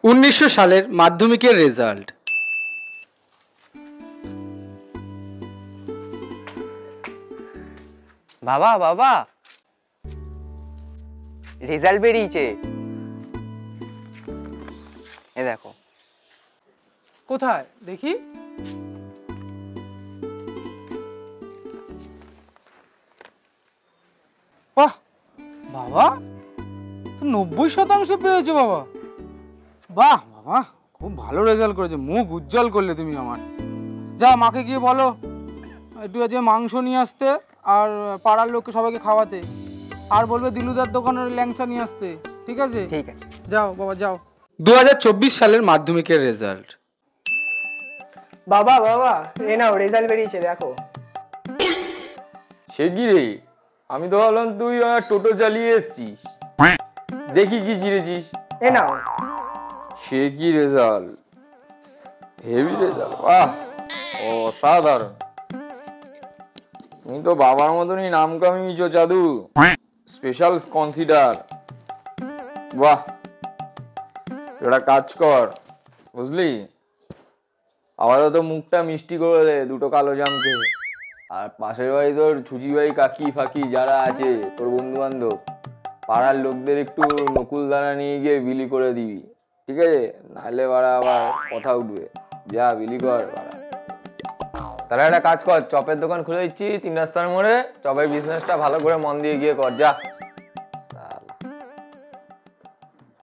1900 সালের মাধ্যমিকের রেজাল্ট। বাবা বাবা, রেজাল্ট বেরিয়েছে, এ দেখো। কোথায় দেখি? বাহ বাবা, তো 90% পেয়েছো বাবা। বাহ বাবা, খুব ভালো রেজাল্ট করেছে, মুখ উজ্জ্বল করলে তুমি আমার। যা মাকে গিয়ে বলো একটু যে মাংস নিয়ে আসতে, আর পাড়ার লোককে সবাইকে খাওয়াতে, আর বলবে দিলুদার দোকানের ল্যাংচা নিয়ে আসতে। ঠিক আছে? ঠিক আছে, যাও বাবা যাও। 2024 সালের মাধ্যমিকের রেজাল্ট। বাবা বাবা, এ নাও রেজাল্ট বেরিয়েছে দেখো। সে কি রে, আমি তো ভাবলাম তুই টোটো চালিয়ে এসছিস। দেখি কি ছিঁড়েছিস। এ নাও। সে কি রেজাল্ট, হেভি রেজাল্ট, বাহ অসাধারণ। তুমি তো বাবার মতনই নাম কামিয়েছো জাদু, স্পেশাল কনসিডার। বাহ, একটা কাজ কর বুঝলি, আপাতত মুখটা মিষ্টি করে দে দুটো কালো জামকে। আর পাশের বাড়ি তোর ছুচি ভাই কাকি ফাকি যারা আছে তোর বন্ধু বান্ধব, পাড়ার লোকদের একটু নকুল দানা নিয়ে গিয়ে বিলি করে দিবি, ঠিক আছে? নাহলে বাড়া আবার কথা উঠবে। যা বিলি কর বাড়া। তাহলে একটা কাজ কর, চপের দোকান খুলে দিচ্ছি 3 রাস্তার মোড়ে, চপের বিজনেসটা ভালো করে মন দিয়ে গিয়ে কর, যা।